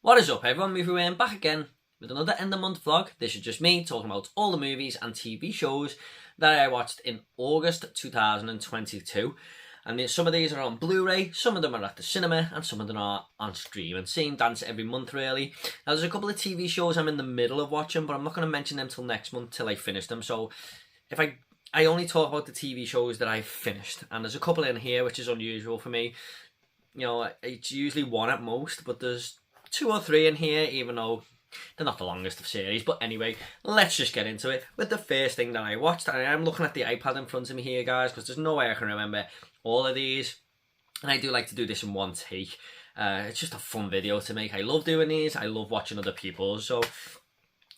What is up everyone, Movie Wayne back again with another end of month vlog. This is just me talking about all the movies and TV shows that I watched in August 2022. And some of these are on Blu-ray, some of them are at the cinema, and some of them are on stream. And same dance every month really. Now there's a couple of TV shows I'm in the middle of watching, but I'm not going to mention them till next month till I finish them. So if I only talk about the TV shows that I've finished. And there's a couple in here which is unusual for me. You know, it's usually one at most, but there's 2 or 3 in here, even though they're not the longest of series. But anyway, let's just get into it with the first thing that I watched. And I'm looking at the iPad in front of me here, guys, because there's no way I can remember all of these. And I do like to do this in one take. It's just a fun video to make. I love doing these. I love watching other people's. So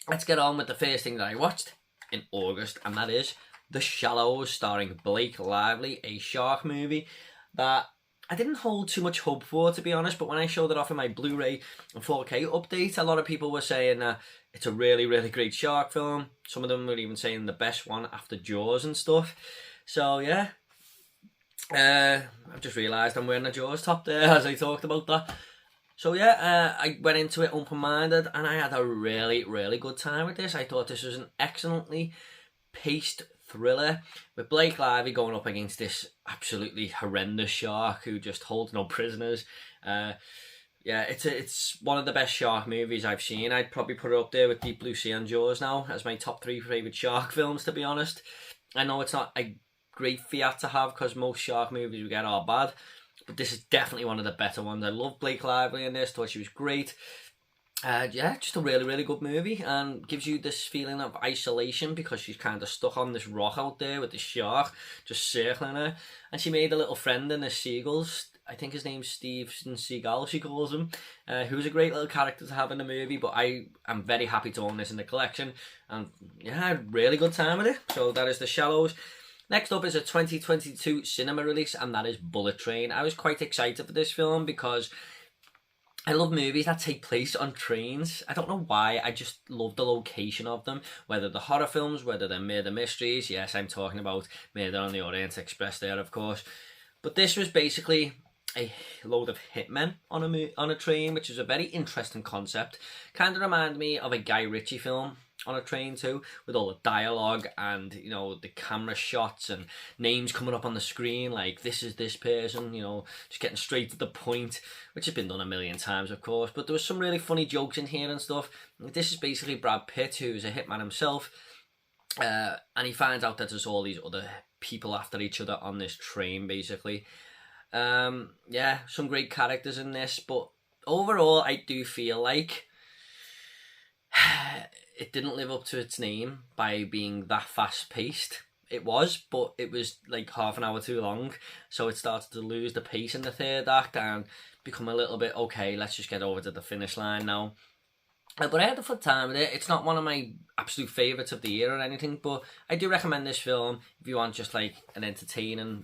let's get on with the first thing that I watched in August, and that is The Shallows, starring Blake Lively, a shark movie that I didn't hold too much hope for, to be honest, but when I showed it off in my Blu-ray and 4K update, a lot of people were saying it's a really, really great shark film. Some of them were even saying the best one after Jaws and stuff. So, yeah. I've just realised I'm wearing a Jaws top there as I talked about that. So, yeah, I went into it open-minded and I had a really, really good time with this. I thought this was an excellently paced thriller with Blake Lively going up against this absolutely horrendous shark who just holds no prisoners. Yeah, it's one of the best shark movies I've seen. I'd probably put it up there with Deep Blue Sea and Jaws now as my top 3 favourite shark films, to be honest. I know it's not a great fiat to have because most shark movies we get are bad, but this is definitely one of the better ones. I love Blake Lively in this, thought she was great. Yeah, just a really, really good movie, and gives you this feeling of isolation because she's kind of stuck on this rock out there with the shark just circling her, and she made a little friend in the seagulls. I think his name's Steven Seagal, she calls him, who's a great little character to have in the movie, but I am very happy to own this in the collection, and yeah, I had a really good time with it. So that is The Shallows. Next up is a 2022 cinema release, and that is Bullet Train. I was quite excited for this film because I love movies that take place on trains. I don't know why, I just love the location of them. Whether they're horror films, whether they're murder mysteries. Yes, I'm talking about Murder on the Orient Express there, of course. But this was basically a load of hitmen on a train, which is a very interesting concept. Kind of reminded me of a Guy Ritchie film on a train too, with all the dialogue and, you know, the camera shots and names coming up on the screen like this is this person, you know, just getting straight to the point, which has been done a million times of course. But there was some really funny jokes in here and stuff. This is basically Brad Pitt, who's a hitman himself, and he finds out that there's all these other people after each other on this train basically. Yeah, some great characters in this, but overall I do feel like it didn't live up to its name by being that fast paced. It was, but it was like half an hour too long, so it started to lose the pace in the third act and become a little bit, okay, let's just get over to the finish line now. But I had a fun time with it. It's not one of my absolute favourites of the year or anything, but I do recommend this film if you want just like an entertaining,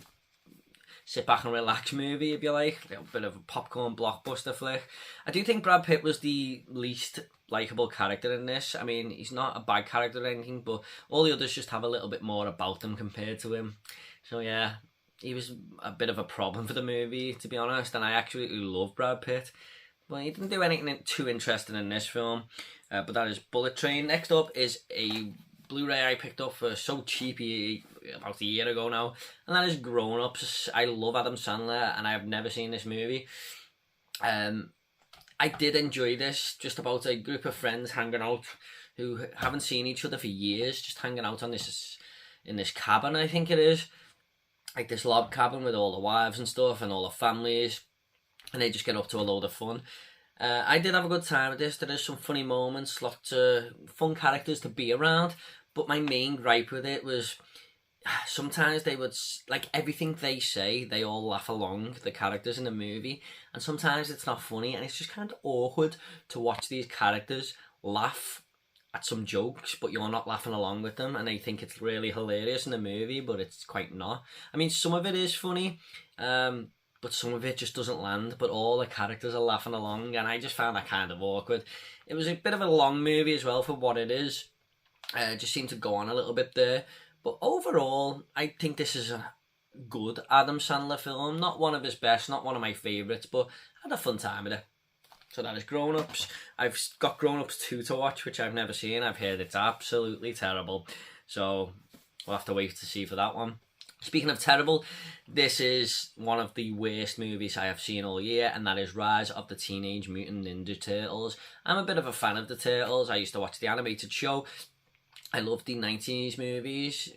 sit back and relax movie, if you like a bit of a popcorn blockbuster flick. I do think Brad Pitt was the least likeable character in this. I mean, he's not a bad character or anything, but all the others just have a little bit more about them compared to him. So yeah, he was a bit of a problem for the movie, to be honest, and I actually love Brad Pitt. Well, he didn't do anything too interesting in this film, but that is Bullet Train. Next up is a Blu-ray I picked up for so cheap about a year ago now, and that is Grown Ups. I love Adam Sandler, and I have never seen this movie. I did enjoy this, just about a group of friends hanging out who haven't seen each other for years, just hanging out on this in this cabin, I think it is, like this log cabin with all the wives and stuff and all the families, and they just get up to a load of fun. I did have a good time with this. There is some funny moments, lots of fun characters to be around, but my main gripe with it was sometimes they would, like, everything they say, they all laugh along, the characters in the movie, and sometimes it's not funny, and it's just kind of awkward to watch these characters laugh at some jokes, but you're not laughing along with them, and they think it's really hilarious in the movie, but it's quite not. I mean, some of it is funny, but some of it just doesn't land, but all the characters are laughing along, and I just found that kind of awkward. It was a bit of a long movie as well for what it is. Just seemed to go on a little bit there. But overall, I think this is a good Adam Sandler film. Not one of his best, not one of my favourites, but I had a fun time with it. So that is Grown Ups. I've got Grown Ups 2 to watch, which I've never seen. I've heard it's absolutely terrible. So we'll have to wait to see for that one. Speaking of terrible, this is one of the worst movies I have seen all year, and that is Rise of the Teenage Mutant Ninja Turtles. I'm a bit of a fan of the Turtles. I used to watch the animated show. I love the 90s movies.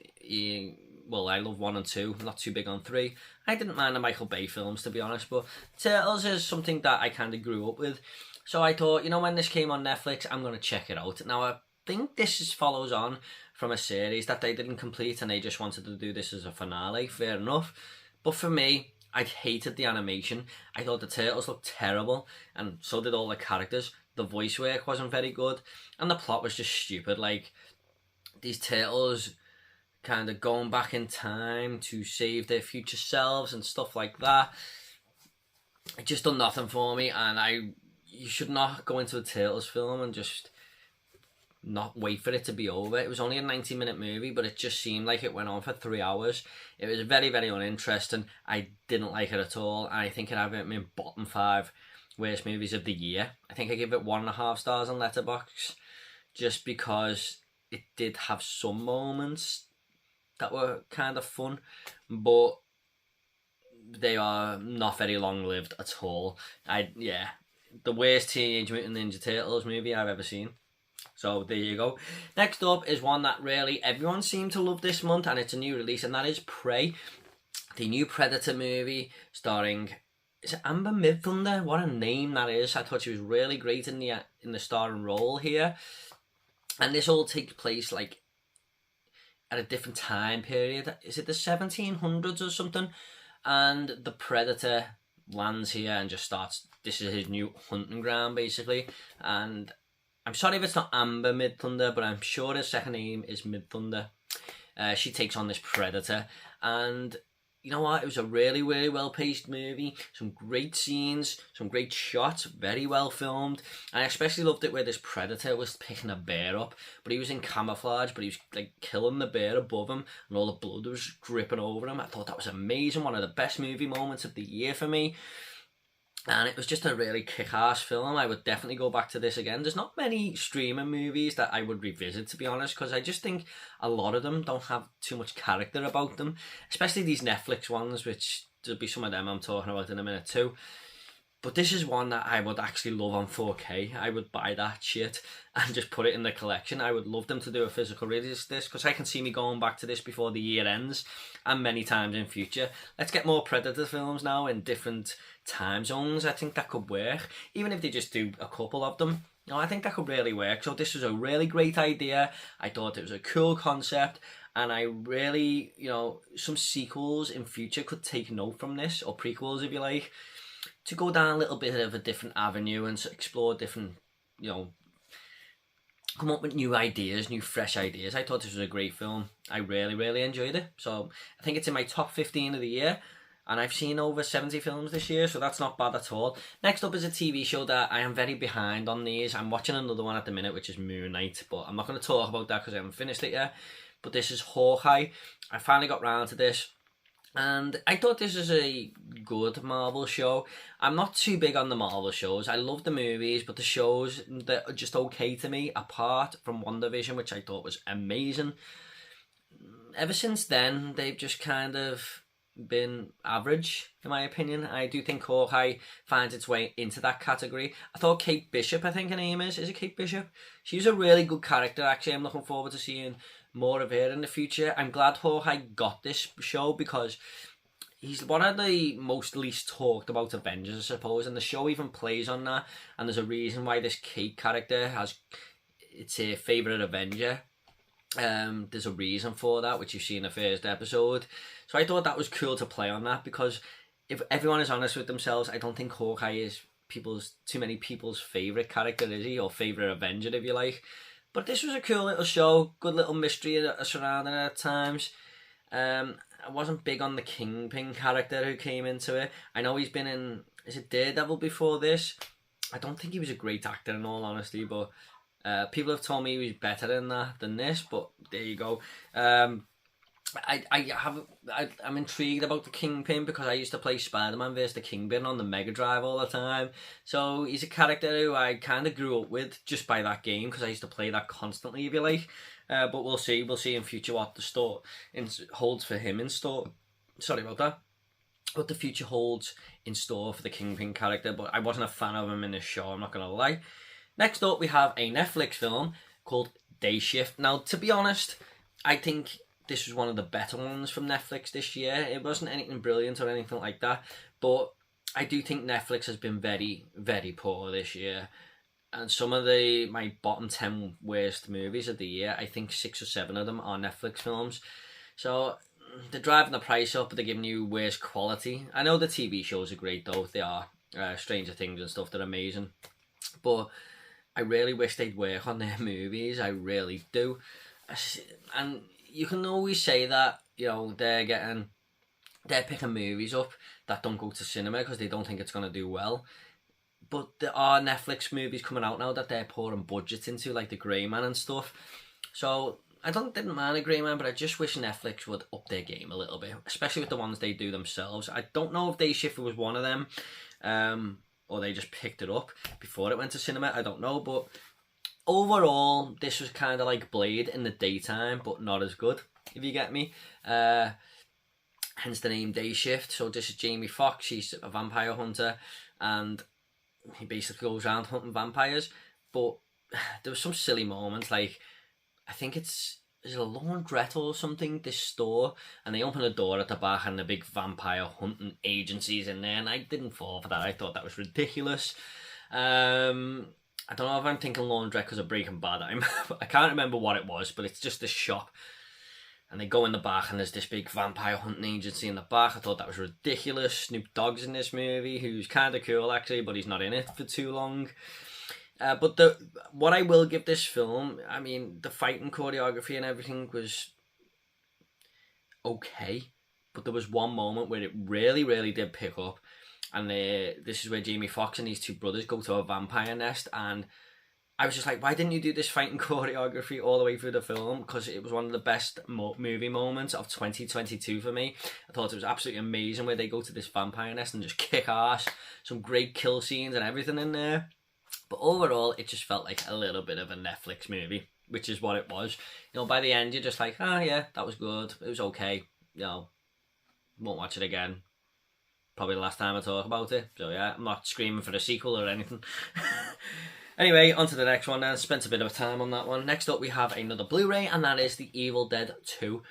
Well, I love 1 and 2, not too big on 3. I didn't mind the Michael Bay films, to be honest, but Turtles is something that I kind of grew up with. So I thought, you know, when this came on Netflix, I'm going to check it out. Now, I think this follows on from a series that they didn't complete and they just wanted to do this as a finale. Fair enough. But for me, I hated the animation. I thought the Turtles looked terrible, and so did all the characters. The voice work wasn't very good, and the plot was just stupid. Like, these Turtles kind of going back in time to save their future selves and stuff like that. It just done nothing for me, and you should not go into a Turtles film and just not wait for it to be over. It was only a 90-minute movie, but it just seemed like it went on for 3 hours. It was very, very uninteresting. I didn't like it at all, and I think it had it in bottom 5 worst movies of the year. I think I give it 1.5 stars on Letterboxd, just because it did have some moments that were kind of fun, but they are not very long-lived at all. The worst Teenage Mutant Ninja Turtles movie I've ever seen. So there you go. Next up is one that really everyone seemed to love this month, and it's a new release, and that is Prey, the new Predator movie starring, is it Amber Midthunder? What a name that is. I thought she was really great in the starring role here. And this all takes place like at a different time period. Is it the 1700s or something? And the Predator lands here and just starts, this is his new hunting ground basically. And I'm sorry if it's not Amber Midthunder, but I'm sure his second name is Midthunder. She takes on this Predator, and you know what? It was a really, really well-paced movie. Some great scenes, some great shots, very well filmed. And I especially loved it where this Predator was picking a bear up, but he was in camouflage, but he was like killing the bear above him, and all the blood was dripping over him. I thought that was amazing. One of the best movie moments of the year for me. And it was just a really kick-ass film. I would definitely go back to this again. There's not many streaming movies that I would revisit, to be honest, because I just think a lot of them don't have too much character about them. Especially these Netflix ones, which there'll be some of them I'm talking about in a minute too. But this is one that I would actually love on 4K. I would buy that shit and just put it in the collection. I would love them to do a physical release of this, because I can see me going back to this before the year ends and many times in future. Let's get more Predator films now in different time zones. I think that could work. Even if they just do a couple of them, you know, I think that could really work. So this was a really great idea. I thought it was a cool concept, and I really, you know, some sequels in future could take note from this, or prequels if you like, to go down a little bit of a different avenue and explore different, you know, come up with new ideas, new fresh ideas. I thought this was a great film. I really, really enjoyed it. So I think it's in my top 15 of the year, and I've seen over 70 films this year, so that's not bad at all. Next up is a TV show that I am very behind on these. I'm watching another one at the minute, which is Moon Knight, but I'm not going to talk about that because I haven't finished it yet. But this is Hawkeye. I finally got round to this, and I thought this was a good Marvel show. I'm not too big on the Marvel shows. I love the movies, but the shows, they're just okay to me, apart from WandaVision, which I thought was amazing. Ever since then, they've just kind of been average, in my opinion. I do think Hawkeye finds its way into that category. I thought Kate Bishop, I think her name is it Kate Bishop? She's a really good character, actually. I'm looking forward to seeing more of her in the future. I'm glad Hawkeye got this show, because he's one of the most least talked about Avengers, I suppose, and the show even plays on that, and there's a reason why this Kate character it's her favourite Avenger. There's a reason for that, which you see in the first episode. So I thought that was cool to play on that, because if everyone is honest with themselves, I don't think Hawkeye is too many people's favourite character, is he? Or favourite Avenger, if you like. But this was a cool little show, good little mystery surrounding it at times. I wasn't big on the Kingpin character who came into it. I know he's been in, is it Daredevil before this? I don't think he was a great actor in all honesty, but people have told me he was better than this, but there you go. I'm intrigued about the Kingpin because I used to play Spider-Man vs the Kingpin on the Mega Drive all the time. So he's a character who I kind of grew up with just by that game because I used to play that constantly, if you like. But we'll see in future what the store holds for him in store. Sorry about that. What the future holds in store for the Kingpin character, but I wasn't a fan of him in this show, I'm not going to lie. Next up, we have a Netflix film called Day Shift. Now, to be honest, I think this was one of the better ones from Netflix this year. It wasn't anything brilliant or anything like that, but I do think Netflix has been very, very poor this year. And some of my bottom 10 worst movies of the year, I think 6 or 7 of them are Netflix films. So they're driving the price up, but they're giving you worse quality. I know the TV shows are great though. They are. Stranger Things and stuff, they're amazing. But I really wish they'd work on their movies. I really do. And you can always say that, you know, they're picking movies up that don't go to cinema because they don't think it's going to do well. But there are Netflix movies coming out now that they're pouring budgets into, like The Grey Man and stuff. So I didn't mind The Grey Man, but I just wish Netflix would up their game a little bit, especially with the ones they do themselves. I don't know if Day Shift was one of them, or they just picked it up before it went to cinema. I don't know, but overall, this was kind of like Blade in the daytime, but not as good, if you get me. Hence the name Day Shift. So this is Jamie Foxx. He's a vampire hunter, and he basically goes around hunting vampires. But there was some silly moments, like I think is it a laundrette or something, this store, and they open a door at the back and the big vampire hunting agency's in there, and I didn't fall for that. I thought that was ridiculous. I don't know if I'm thinking laundrette because of Breaking Bad. I can't remember what it was, but it's just this shop. And they go in the back and there's this big vampire hunting agency in the back. I thought that was ridiculous. Snoop Dogg's in this movie, who's kind of cool actually, but he's not in it for too long. But what I will give this film, I mean, the fighting choreography and everything was okay. But there was one moment where it really, really did pick up. And this is where Jamie Foxx and these two brothers go to a vampire nest, and I was just like, why didn't you do this fighting choreography all the way through the film? Because it was one of the best movie moments of 2022 for me. I thought it was absolutely amazing where they go to this vampire nest and just kick ass. Some great kill scenes and everything in there. But overall, it just felt like a little bit of a Netflix movie, which is what it was. You know, by the end, you're just like, yeah, that was good. It was okay. You know, won't watch it again. Probably the last time I talk about it. So yeah, I'm not screaming for a sequel or anything. Anyway, on to the next one then. Spent a bit of time on that one. Next up, we have another Blu-ray, and that is The Evil Dead 2.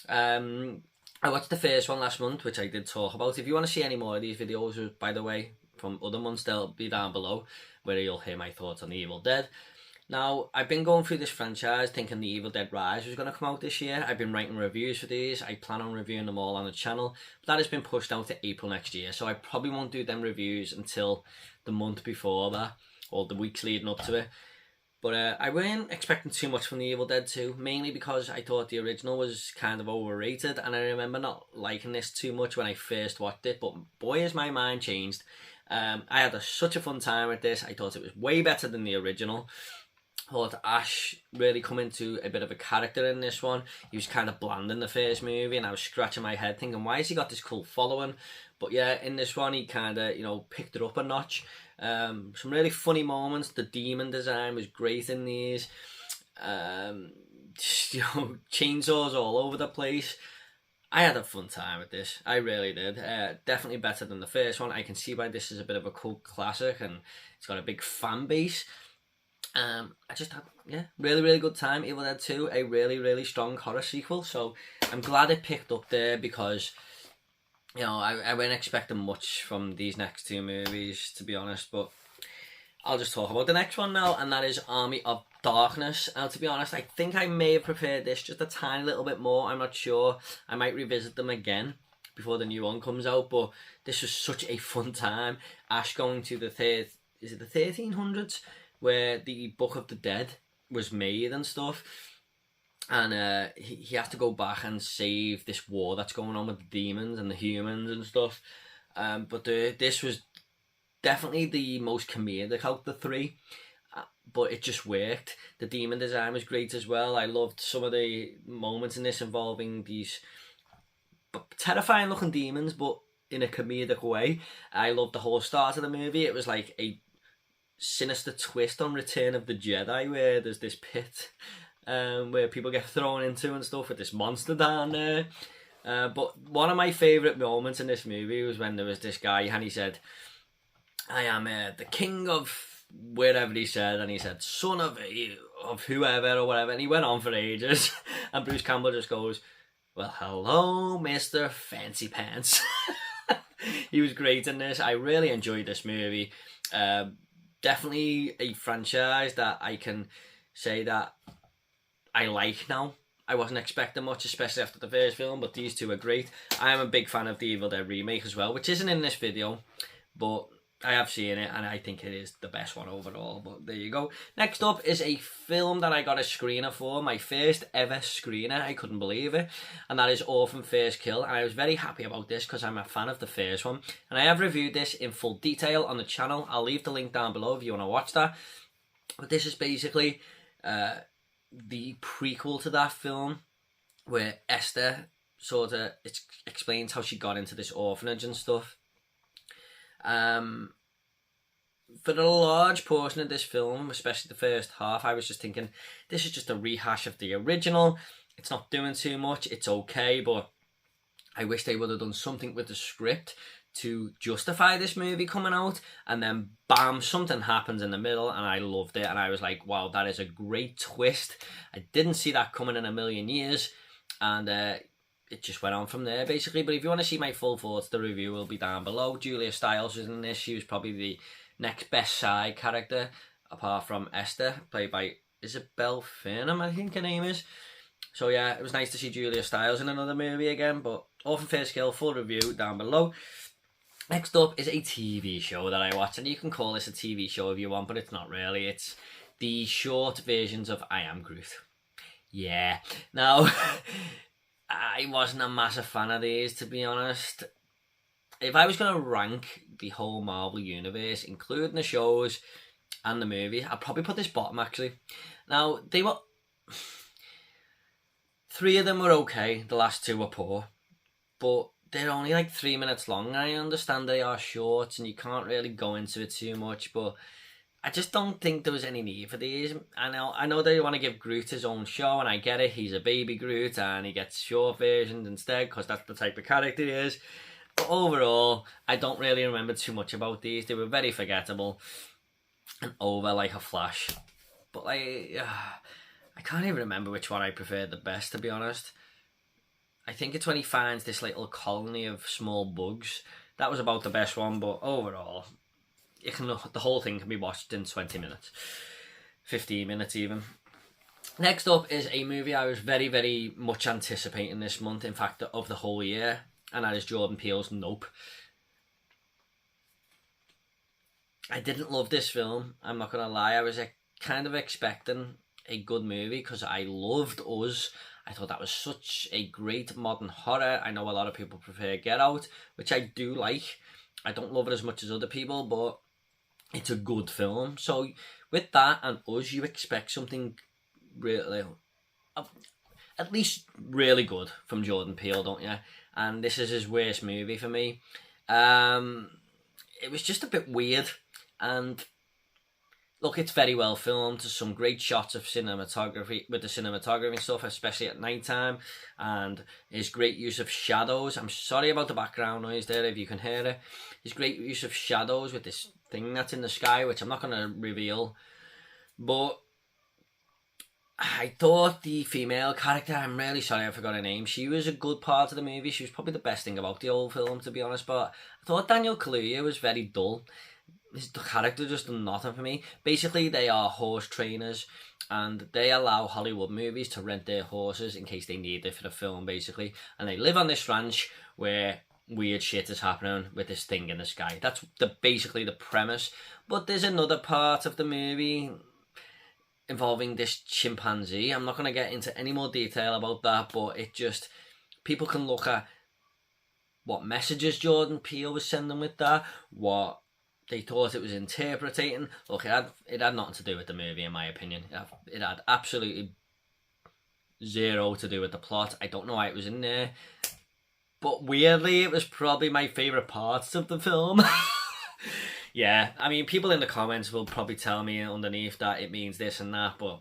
I watched the first one last month, which I did talk about. If you want to see any more of these videos, by the way, from other months, they'll be down below, where you'll hear my thoughts on The Evil Dead. Now, I've been going through this franchise thinking The Evil Dead Rise was going to come out this year. I've been writing reviews for these. I plan on reviewing them all on the channel. But that has been pushed out to April next year, so I probably won't do them reviews until the month before that, or the weeks leading up to it. But I weren't expecting too much from The Evil Dead 2, mainly because I thought the original was kind of overrated, and I remember not liking this too much when I first watched it, but boy has my mind changed. I had such a fun time with this. I thought it was way better than the original. I thought Ash really come into a bit of a character in this one. He was kind of bland in the first movie, and I was scratching my head thinking, why has he got this cult following? But yeah, in this one, he kind of, you know, picked it up a notch. Some really funny moments. The demon design was great in these. You know, chainsaws all over the place. I had a fun time with this. I really did. Definitely better than the first one. I can see why this is a bit of a cult classic, and it's got a big fan base. I just had, really, really good time. Evil Dead 2, a really, really strong horror sequel. So I'm glad it picked up there because, you know, I wasn't expecting much from these next two movies, to be honest. But I'll just talk about the next one now, and that is Army of Darkness. Now, to be honest, I think I may have prepared this just a tiny little bit more. I'm not sure. I might revisit them again before the new one comes out. But this was such a fun time. Ash going to the 1300s? Where the Book of the Dead was made and stuff, and he has to go back and save this war that's going on with the demons and the humans and stuff. But this was definitely the most comedic out of the three, but it just worked. The demon design was great as well. I loved some of the moments in this involving these terrifying looking demons, but in a comedic way. I loved the whole start of the movie. It was like a sinister twist on Return of the Jedi, where there's this pit where people get thrown into and stuff with this monster down there. But one of my favourite moments in this movie was when there was this guy and he said, I am the king of wherever he said, and he said, son of whoever or whatever, and he went on for ages. And Bruce Campbell just goes, well, hello, Mr. Fancy Pants. He was great in this. I really enjoyed this movie. Definitely a franchise that I can say that I like now. I wasn't expecting much, especially after the first film, but these two are great. I am a big fan of the Evil Dead remake as well, which isn't in this video, but I have seen it and I think it is the best one overall. But there you go. Next up is a film that I got a screener for, my first ever screener. I couldn't believe it, and that is Orphan First Kill. And I was very happy about this because I'm a fan of the first one, and I have reviewed this in full detail on the channel. I'll leave the link down below if you want to watch that. But this is basically the prequel to that film, where Esther sort of explains how she got into this orphanage and stuff. For a large portion of this film, especially the first half, I was just thinking, this is just a rehash of the original. It's not doing too much, it's okay, but I wish they would have done something with the script to justify this movie coming out, and then bam, something happens in the middle, and I loved it, and I was like, wow, that is a great twist. I didn't see that coming in a million years, and it just went on from there, basically. But if you want to see my full thoughts, the review will be down below. Julia Stiles was in this. She was probably the next best side character, apart from Esther, played by Isabelle Furnham, I think her name is. So yeah, it was nice to see Julia Stiles in another movie again. But Orphan First Kill, full review down below. Next up is a TV show that I watched, and you can call this a TV show if you want, but it's not really. It's the short versions of I Am Groot. Yeah. Now, I wasn't a massive fan of these, to be honest. If I was going to rank the whole Marvel universe, including the shows and the movies, I'd probably put this bottom, actually. Now, they were... 3 of them were okay, the last 2 were poor. But they're only like 3 minutes long. I understand they are short and you can't really go into it too much, but I just don't think there was any need for these. I know they want to give Groot his own show, and I get it. He's a baby Groot and he gets short versions instead because that's the type of character he is. But overall, I don't really remember too much about these. They were very forgettable and over like a flash. But I can't even remember which one I preferred the best, to be honest. I think it's when he finds this little colony of small bugs. That was about the best one, but overall, the whole thing can be watched in 20 minutes. 15 minutes even. Next up is a movie I was very, very much anticipating this month, in fact, of the whole year, and that is Jordan Peele's Nope. I didn't love this film, I'm not going to lie. I was kind of expecting a good movie because I loved Us. I thought that was such a great modern horror. I know a lot of people prefer Get Out, which I do like. I don't love it as much as other people, but it's a good film. So with that and Us, you expect something really, at least really good from Jordan Peele, don't you? And this is his worst movie for me. It was just a bit weird, and look, it's very well filmed. There's some great shots of cinematography, with the cinematography and stuff, especially at night time, and his great use of shadows. I'm sorry about the background noise there if you can hear it. His great use of shadows with this thing that's in the sky, which I'm not going to reveal. But I thought the female character, I'm really sorry I forgot her name, she was a good part of the movie. She was probably the best thing about the whole film, to be honest. But I thought Daniel Kaluuya was very dull. His character just done nothing for me. Basically, they are horse trainers, and they allow Hollywood movies to rent their horses in case they need it for the film, basically. And they live on this ranch where weird shit is happening with this thing in the sky. That's basically the premise. But there's another part of the movie involving this chimpanzee. I'm not going to get into any more detail about that, but it just... people can look at what messages Jordan Peele was sending with that, what they thought it was interpreting. Look, it had nothing to do with the movie, in my opinion. It had absolutely zero to do with the plot. I don't know why it was in there, but weirdly, it was probably my favourite parts of the film. Yeah, I mean, people in the comments will probably tell me underneath that it means this and that, but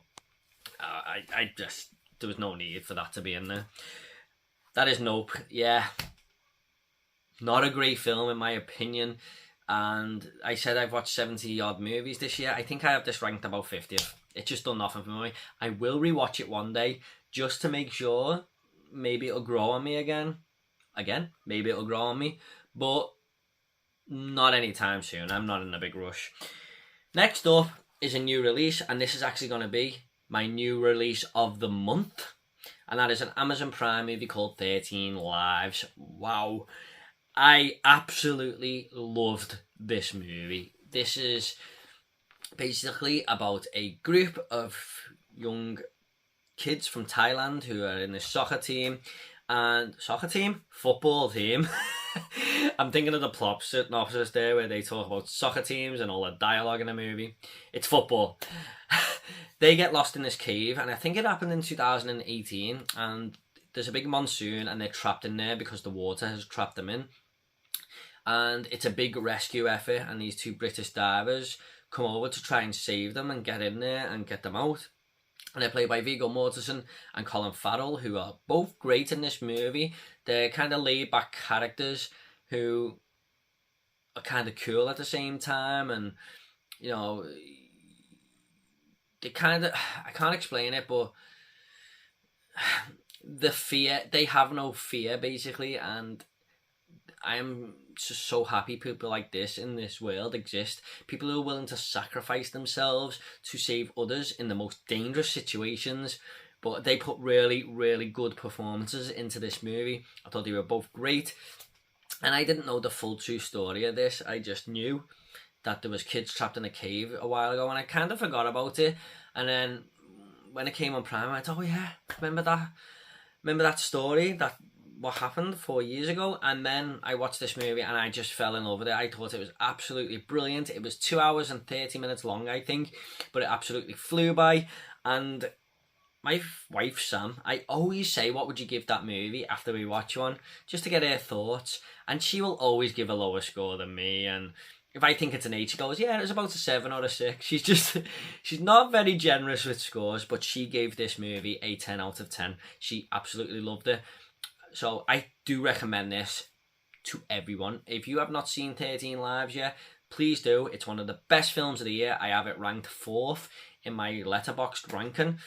I just, there was no need for that to be in there. That is Nope. Yeah, not a great film in my opinion. And I said I've watched 70 odd movies this year. I think I have this ranked about 50th. It's just done nothing for me. I will rewatch it one day just to make sure. Maybe it'll grow on me again. Maybe it'll grow on me. But not anytime soon. I'm not in a big rush. Next up is a new release, and this is actually going to be my new release of the month. And that is an Amazon Prime movie called 13 Lives. Wow. I absolutely loved this movie. This is basically about a group of young kids from Thailand who are in this football team. I'm thinking of the plot synopsis there where they talk about soccer teams and all the dialogue in the movie. It's football. They get lost in this cave, and I think it happened in 2018, and there's a big monsoon and they're trapped in there because the water has trapped them in. And it's a big rescue effort, and these two British divers come over to try and save them and get in there and get them out. And they're played by Viggo Mortensen and Colin Farrell, who are both great in this movie. They're kind of laid-back characters who are kind of cool at the same time, and, you know, they kind of, I can't explain it, but the fear, they have no fear, basically, and I'm just so happy people like this in this world exist. People who are willing to sacrifice themselves to save others in the most dangerous situations. But they put really, really good performances into this movie. I thought they were both great. And I didn't know the full true story of this. I just knew that there was kids trapped in a cave a while ago, and I kind of forgot about it. And then when it came on Prime, I went, oh yeah, remember that story, that what happened 4 years ago? And then I watched this movie and I just fell in love with it. I thought it was absolutely brilliant. It was 2 hours and 30 minutes long, I think, but it absolutely flew by. And my wife Sam, I always say, what would you give that movie after we watch one, just to get her thoughts, and she will always give a lower score than me. And if I think it's an 8, she goes, yeah, it was about a 7 or a 6. She's not very generous with scores, but she gave this movie a 10 out of 10. She absolutely loved it. So I do recommend this to everyone. If you have not seen 13 Lives yet, please do. It's one of the best films of the year. I have it ranked 4th in my Letterboxd ranking.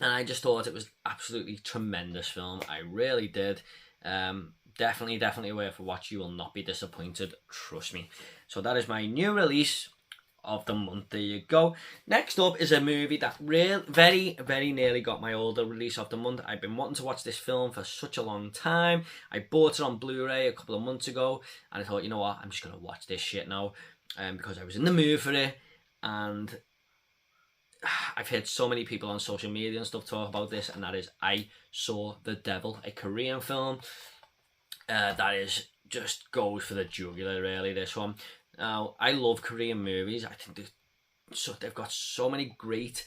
And I just thought it was absolutely tremendous film. I really did. Definitely worth a watch. You will not be disappointed. Trust me. So that is my new release of the month. There you go. Next up is a movie that very nearly got my older release of the month. I've been wanting to watch this film for such a long time. I bought it on Blu-ray a couple of months ago, and I thought, you know what, I'm just going to watch this shit now, because I was in the mood for it. And I've heard so many people on social media and stuff talk about this, and that is I Saw the Devil, a Korean film that is just goes for the jugular, really, this one. Now, I love Korean movies. I think they've got so many great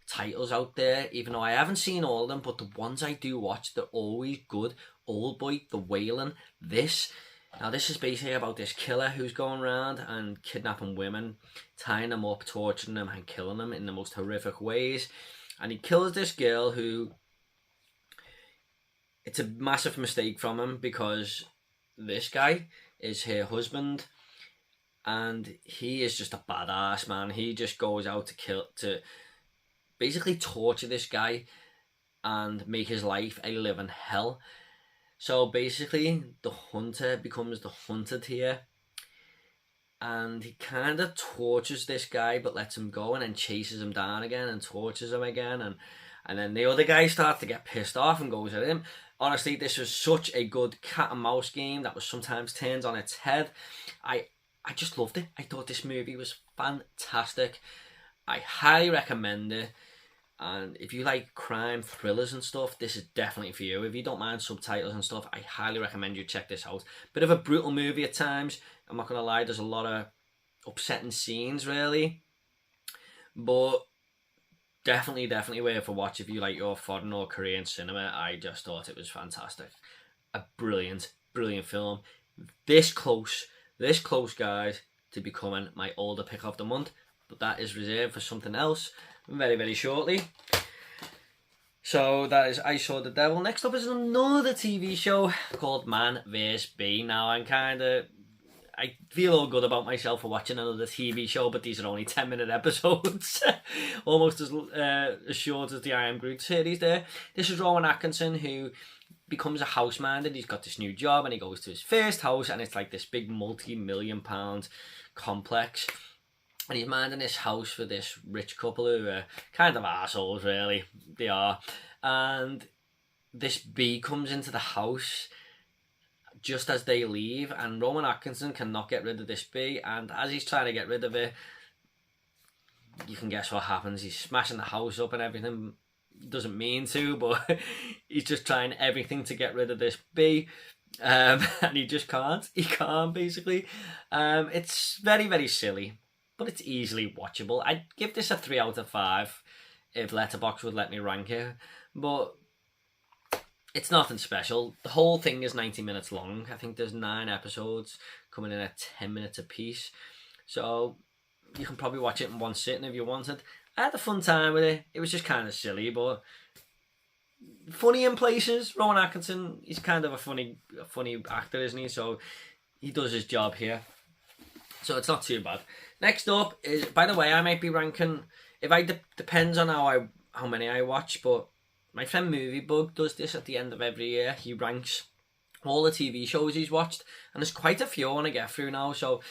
titles out there, even though I haven't seen all of them, but the ones I do watch, they're always good. Old Boy, The Wailing, this. Now, this is basically about this killer who's going around and kidnapping women, tying them up, torturing them, and killing them in the most horrific ways. And he kills this girl who... It's a massive mistake from him, because this guy is her husband, and he is just a badass, man. He just goes out to basically torture this guy and make his life a living hell. So basically, the hunter becomes the hunted here, and he kind of tortures this guy but lets him go, and then chases him down again and tortures him again, and then the other guy starts to get pissed off and goes at him. Honestly, this was such a good cat and mouse game that was sometimes turned on its head. I just loved it. I thought this movie was fantastic. I highly recommend it. And if you like crime thrillers and stuff, this is definitely for you. If you don't mind subtitles and stuff, I highly recommend you check this out. Bit of a brutal movie at times. I'm not going to lie, there's a lot of upsetting scenes really, but definitely worth a watch if you like your foreign or Korean cinema. I just thought it was fantastic. A brilliant film. This close, guys, to becoming my older pick of the month, but that is reserved for something else very shortly. So that is I Saw the Devil. Next up is another TV show called Man vs. Bee. Now I feel all good about myself for watching another TV show, but these are only 10-minute episodes. Almost as short as the I Am Groot series there. This is Rowan Atkinson, who becomes a housemaid, and he's got this new job, and he goes to his first house, and it's like this big multi-million-pound complex. And he's minding this house for this rich couple who are kind of assholes, really. They are. And this bee comes into the house just as they leave, and Rowan Atkinson cannot get rid of this bee, and as he's trying to get rid of it, you can guess what happens. He's smashing the house up and everything. He doesn't mean to, but he's just trying everything to get rid of this bee, and he just can't. He can't, basically. It's very silly, but it's easily watchable. I'd give this a 3 out of 5 if Letterboxd would let me rank it, but it's nothing special. The whole thing is 90 minutes long. I think there's 9 episodes coming in at 10 minutes apiece. So you can probably watch it in one sitting if you wanted. I had a fun time with it. It was just kind of silly, but funny in places. Rowan Atkinson, he's kind of a funny actor, isn't he? So he does his job here. So it's not too bad. Next up is, by the way, I might be ranking, depends on how many I watch, but my friend Moviebug does this at the end of every year. He ranks all the TV shows he's watched, and there's quite a few I want to get through now. So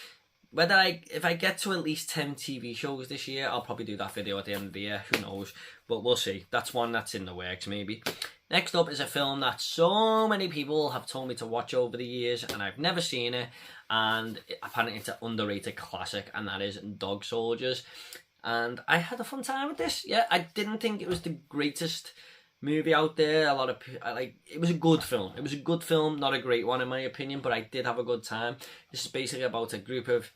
if I get to at least 10 TV shows this year, I'll probably do that video at the end of the year. Who knows? But we'll see. That's one that's in the works, maybe. Next up is a film that so many people have told me to watch over the years, and I've never seen it. And apparently it's an underrated classic, and that is Dog Soldiers. And I had a fun time with this. Yeah, I didn't think it was the greatest movie out there. It was a good film. It was a good film, not a great one in my opinion, but I did have a good time. This is basically about a group of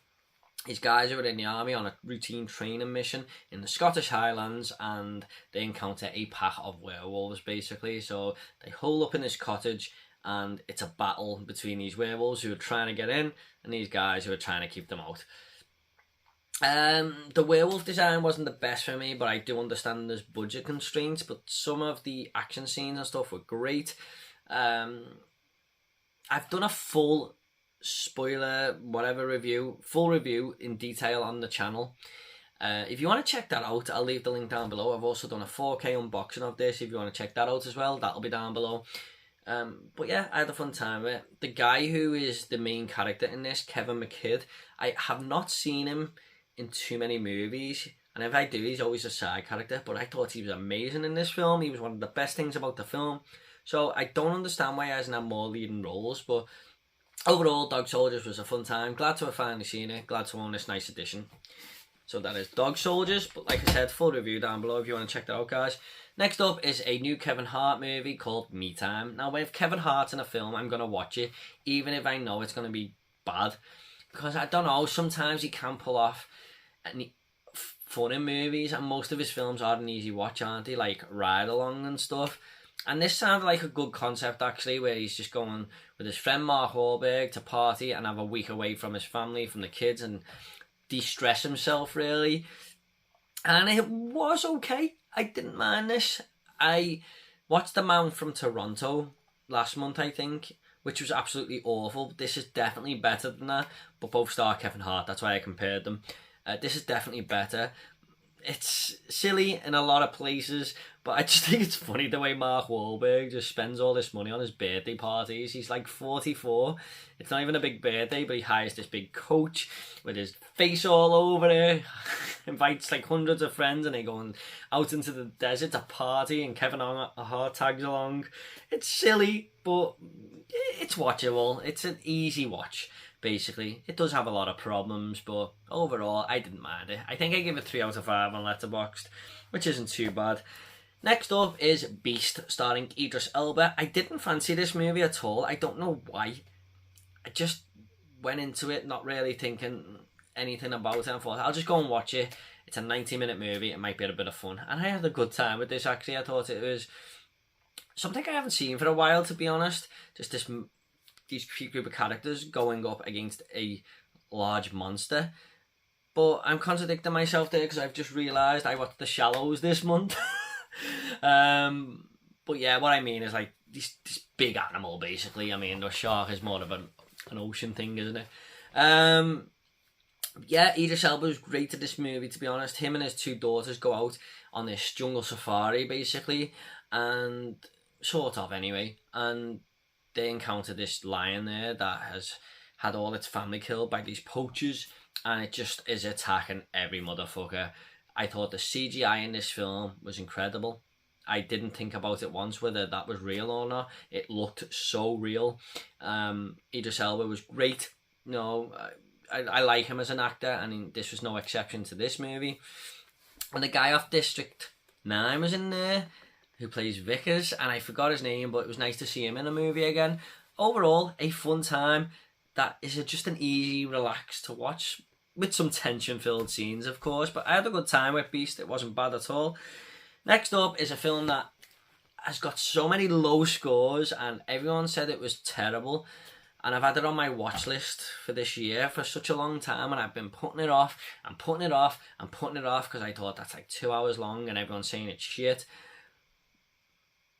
these guys who are in the army on a routine training mission in the Scottish Highlands, and they encounter a pack of werewolves, basically. So they hole up in this cottage, and it's a battle between these werewolves who are trying to get in and these guys who are trying to keep them out. The werewolf design wasn't the best for me, but I do understand there's budget constraints, but some of the action scenes and stuff were great. I've done a full full review in detail on the channel. If you want to check that out, I'll leave the link down below. I've also done a 4K unboxing of this. If you want to check that out as well, that'll be down below. But yeah, I had a fun time with it. The guy who is the main character in this, Kevin McKidd, I have not seen him in too many movies, and if I do, he's always a side character, but I thought he was amazing in this film. He was one of the best things about the film, so I don't understand why he hasn't had more leading roles, but overall, Dog Soldiers was a fun time. Glad to have finally seen it, glad to own this nice edition. So that is Dog Soldiers, but like I said, full review down below if you want to check that out, guys. Next up is a new Kevin Hart movie called Me Time. Now, with Kevin Hart in a film, I'm going to watch it, even if I know it's going to be bad, because I don't know, sometimes he can pull off fun in movies, and most of his films are an easy watch, aren't they? Like Ride Along and stuff. And this sounded like a good concept, actually, where he's just going with his friend Mark Wahlberg to party and have a week away from his family, from the kids, and de-stress himself, really. And it was okay. I didn't mind this. I watched The Man from Toronto last month, I think, which was absolutely awful. This is definitely better than that, but both star Kevin Hart, that's why I compared them. This is definitely better. It's silly in a lot of places, but I just think it's funny the way Mark Wahlberg just spends all this money on his birthday parties. He's like 44. It's not even a big birthday, but he hires this big coach with his face all over it. Invites like hundreds of friends, and they go out into the desert to party, and Kevin Hart tags along. It's silly, but it's watchable. It's an easy watch. Basically, it does have a lot of problems, but overall, I didn't mind it. I think I give it 3 out of 5 on Letterboxd, which isn't too bad. Next up is Beast, starring Idris Elba. I didn't fancy this movie at all. I don't know why. I just went into it not really thinking anything about it. I thought, I'll just go and watch it. It's a 90-minute movie. It might be a bit of fun. And I had a good time with this, actually. I thought it was something I haven't seen for a while, to be honest. Just these group of characters going up against a large monster. But I'm contradicting myself there because I've just realised I watched The Shallows this month. But yeah, what I mean is like this big animal, basically. I mean, the shark is more of an ocean thing, isn't it? Yeah, Idris Elba was great at this movie, to be honest. Him and his two daughters go out on this jungle safari, basically, and sort of anyway, and they encounter this lion there that has had all its family killed by these poachers, and it just is attacking every motherfucker. I thought the CGI in this film was incredible. I didn't think about it once whether that was real or not. It looked so real. Idris Elba was great. You know, I like him as an actor, and this was no exception to this movie. And the guy off District 9 was in there, who plays Vickers, and I forgot his name, but it was nice to see him in a movie again. Overall, a fun time that is just an easy, relaxed to watch, with some tension-filled scenes, of course, but I had a good time with Beast. It wasn't bad at all. Next up is a film that has got so many low scores, and everyone said it was terrible, and I've had it on my watch list for this year for such a long time, and I've been putting it off and putting it off and putting it off because I thought that's like 2 hours long and everyone's saying it's shit.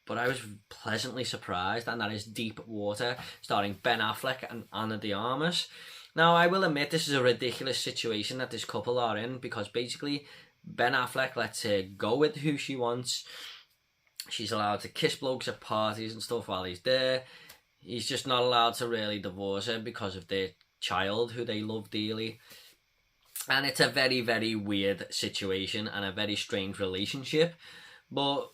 But I was pleasantly surprised, and that is Deep Water, starring Ben Affleck and Ana de Armas. Now, I will admit this is a ridiculous situation that this couple are in, because basically Ben Affleck lets her go with who she wants. She's allowed to kiss blokes at parties and stuff while he's there. He's just not allowed to really divorce her because of their child, who they love dearly. And it's a very, very weird situation and a very strange relationship. But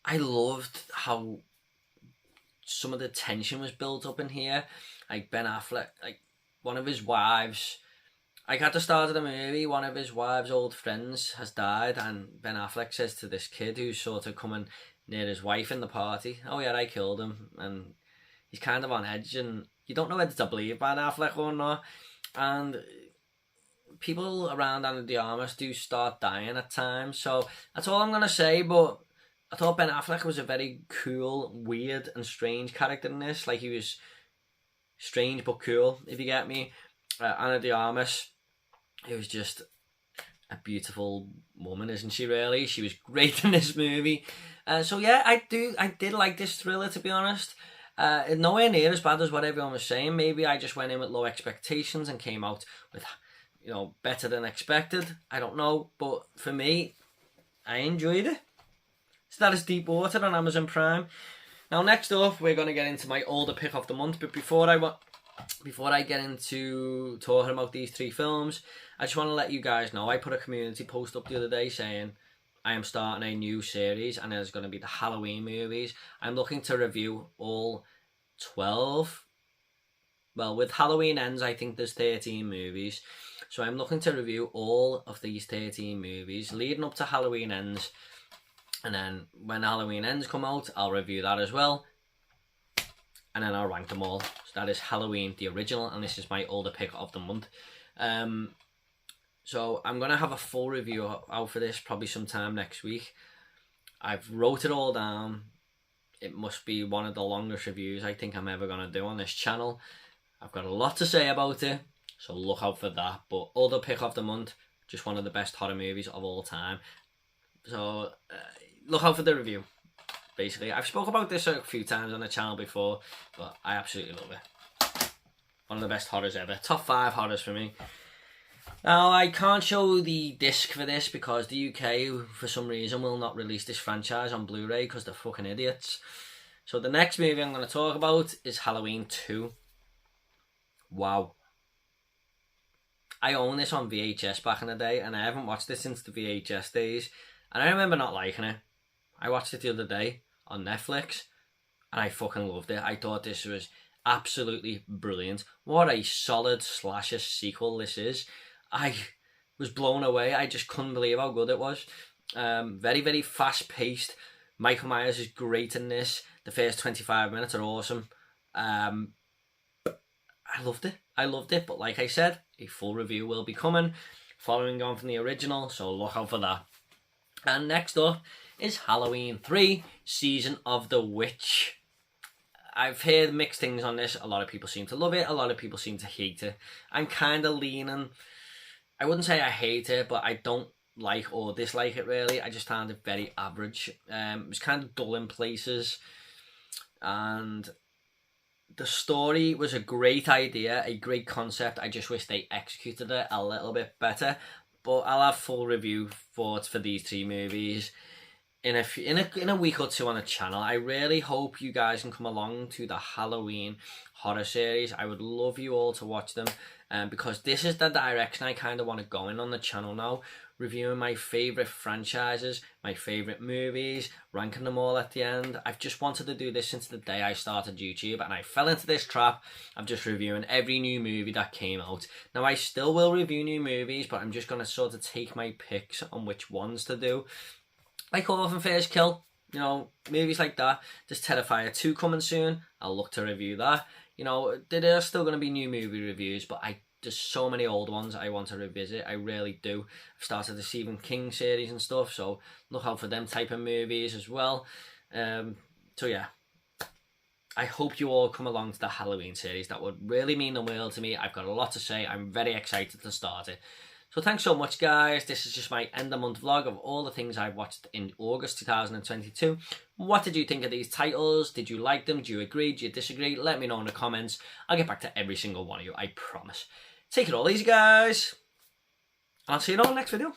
I loved how some of the tension was built up in here. Like Ben Affleck, like one of his wives, like at the start of the movie, one of his wife's old friends has died, and Ben Affleck says to this kid who's sort of coming near his wife in the party, "Oh yeah, I killed him," and he's kind of on edge, and you don't know whether to believe Ben Affleck or not. And people around Ana de Armas do start dying at times, so that's all I'm gonna say. But I thought Ben Affleck was a very cool, weird, and strange character in this. Like, he was strange but cool, if you get me. Ana de Armas, it was just a beautiful woman, isn't she, really? She was great in this movie. So yeah, I did like this thriller, to be honest. Nowhere near as bad as what everyone was saying. Maybe I just went in with low expectations and came out with, you know, better than expected. I don't know, but for me, I enjoyed it. So that is Deep Water on Amazon Prime. Now, next up, we're going to get into my older pick of the month. But before I get into talking about these three films, I just want to let you guys know, I put a community post up the other day saying I am starting a new series, and it's going to be the Halloween movies. I'm looking to review all 12. Well, with Halloween Ends, I think there's 13 movies. So I'm looking to review all of these 13 movies leading up to Halloween Ends. And then when Halloween Ends come out, I'll review that as well. And then I'll rank them all. So that is Halloween, the original, and this is my older pick of the month. So I'm going to have a full review out for this probably sometime next week. I've wrote it all down. It must be one of the longest reviews I think I'm ever going to do on this channel. I've got a lot to say about it, so look out for that. But older pick of the month, just one of the best horror movies of all time. So look out for the review. Basically, I've spoke about this a few times on the channel before, but I absolutely love it. One of the best horrors ever. Top 5 horrors for me. Now, I can't show the disc for this because the UK, for some reason, will not release this franchise on Blu-ray because they're fucking idiots. So the next movie I'm going to talk about is Halloween 2. Wow. I own this on VHS back in the day, and I haven't watched it since the VHS days. And I remember not liking it. I watched it the other day on Netflix, and I fucking loved it. I thought this was absolutely brilliant. What a solid slasher sequel this is. I was blown away. I just couldn't believe how good it was. Very, very fast-paced. Michael Myers is great in this. The first 25 minutes are awesome. I loved it. I loved it, but like I said, a full review will be coming, following on from the original, so look out for that. And next up is Halloween 3, Season of the Witch. I've heard mixed things on this. A lot of people seem to love it, a lot of people seem to hate it. I'm kind of leaning, I wouldn't say I hate it, but I don't like or dislike it really. I just found it very average. It was kind of dull in places, and the story was a great idea, a great concept. I just wish they executed it a little bit better. But I'll have full review thoughts for these 3 movies in a week or 2 on the channel. I really hope you guys can come along to the Halloween horror series. I would love you all to watch them, because this is the direction I kind of want to go in on the channel now. Reviewing my favourite franchises, my favourite movies, ranking them all at the end. I've just wanted to do this since the day I started YouTube, and I fell into this trap of just reviewing every new movie that came out. Now I still will review new movies, but I'm just going to sort of take my picks on which ones to do. Like Orphan First Kill, you know, movies like that. There's Terrifier 2 coming soon. I'll look to review that. You know, there are still going to be new movie reviews, but there's so many old ones I want to revisit. I really do. I've started the Stephen King series and stuff, so look out for them type of movies as well. So yeah, I hope you all come along to the Halloween series. That would really mean the world to me. I've got a lot to say. I'm very excited to start it. So thanks so much, guys. This is just my end of month vlog of all the things I've watched in August 2022. What did you think of these titles? Did you like them? Do you agree? Do you disagree? Let me know in the comments. I'll get back to every single one of you, I promise. Take it all easy, guys. And I'll see you all in the next video.